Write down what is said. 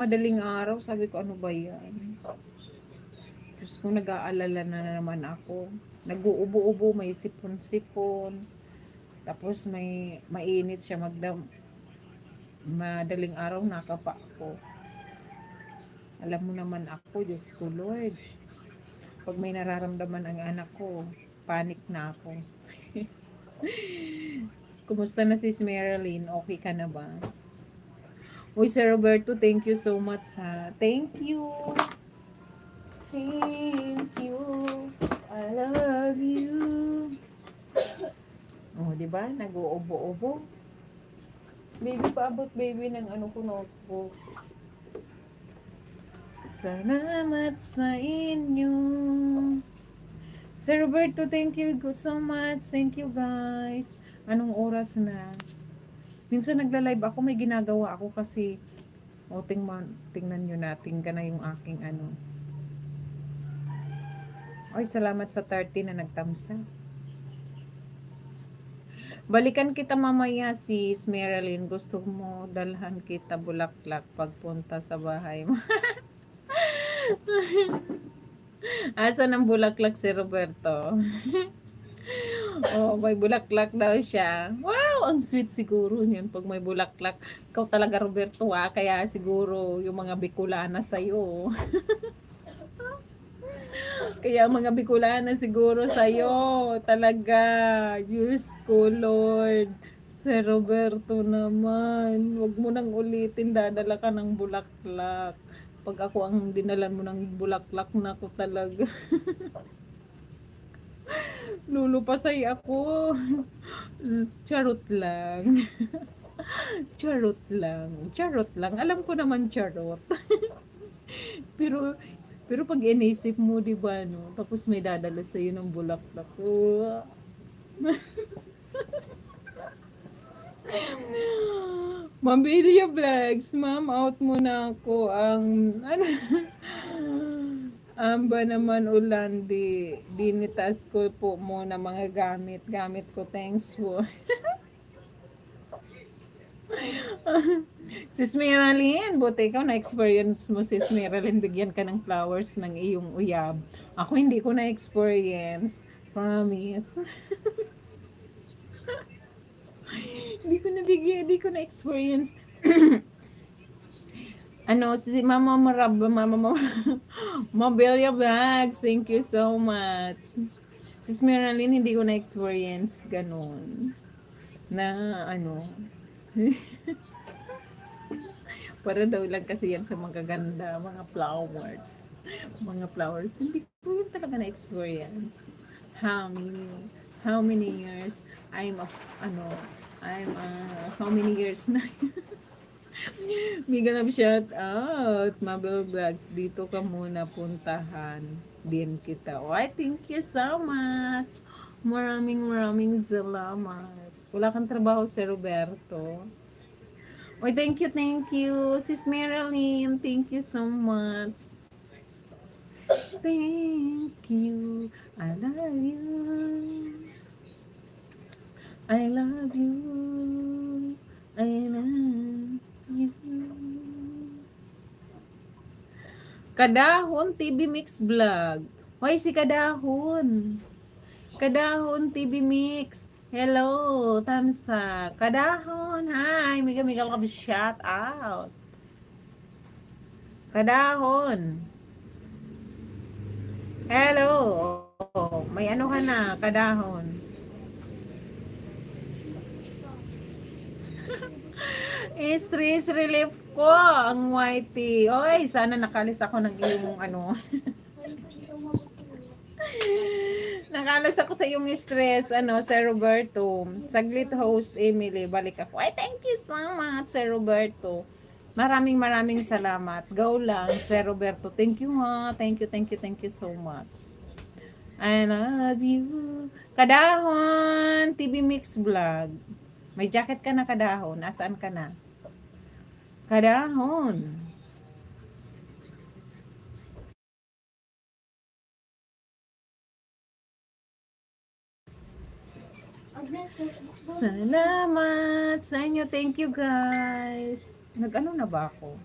madaling araw, sabi ko, ano ba yan? Diyos ko, nag-aalala na naman ako. Nag-uubo-ubo, may sipon-sipon. Tapos may mainit siya madaling araw nakapa ako. Alam mo naman ako, Diyos ko, Lord. Pag may nararamdaman ang anak ko, panic na ako. Kumusta na si Marilyn? Okay ka na ba? Uy, Sir Roberto, thank you so much ha. Thank you. Thank you. I love you. Oh, di ba? Nag-uubo-ubo. Baby, paabot baby ng ano ko notebook. Salamat sa inyo. Sir Roberto, thank you so much. Thank you guys. Anong oras na? Minsan nagla-live ako, may ginagawa ako kasi tingnan nyo natin ka na yung aking ano. Ay, salamat sa 30 na nagtamsa. Balikan kita mamaya, sis Marilyn. Gusto mo dalhan kita Bulaklak pagpunta sa bahay mo. Asan ang Bulaklak si Roberto? Oh, may bulaklak daw siya. Wow, ang sweet siguro niyan pag may bulaklak. Ikaw talaga, Roberto, kaya siguro yung mga Bicolana sa'yo. Kaya mga Bicolana siguro sa'yo. Talaga. Diyos ko, Lord. Sir Roberto naman. Huwag mo nang ulitin. Dadala ka ng bulaklak. Pag ako ang dinalan mo ng bulaklak na ko talaga. Lulupasay ako. Charot lang. Charot lang. Charot lang. Alam ko naman charot. pero pero pag inisip mo, di ba, no? Tapos may dadala sa'yo ng bulaklak. Mabilia Vlogs, ma'am, out muna ako. Ano, ba naman ulandi, dinitas ko po muna mga gamit ko, thanks po. Sis Marilyn, buti ikaw na-experience mo, Sis Marilyn, bigyan ka ng flowers ng iyong uyab. Ako hindi ko na-experience, promise. Hindi ko na-experience. Ano, si Mama Mobilia Vlogs, thank you so much. Sis Marilyn, hindi ko na-experience ganun. Na, ano, para daw lang kasi yan sa mga ganda, mga flowers. Mga flowers, hindi ko yun talaga na-experience. How many years, how many years na Mega love shout out, Mabel Vlogs. Dito ka muna puntahan din kita. Why, thank you so much. Maraming salamat. Wala kang trabaho, Sir Roberto. Oy, thank you. Sis Marilyn, thank you so much. Thank you. I love you. I love you. I love you. Kadahon TV Mix Vlog. Hoy, si Kadahon. Kadahon TV Mix. Hello, Tamsa. Kadahon, hi. Mega love shout out. Kadahon. Hello. Oh, may ano ka na, Kadahon. Stress relief ko ang whitey. Oy, sana nakalis ako ng iyong ano. Nakalas ako sa iyong stress, Sir Roberto. Saglit host, Emily, balik ako. Ay, thank you so much, Sir Roberto. Maraming salamat. Go lang, Sir Roberto. Thank you ha. Thank you so much. I love you. Kadahon, TV Mix Vlog. May jacket ka na, Kadahon. Nasaan ka na? Kadahon. Salamat sa inyo. Thank you guys. Nag-ano na ba ako?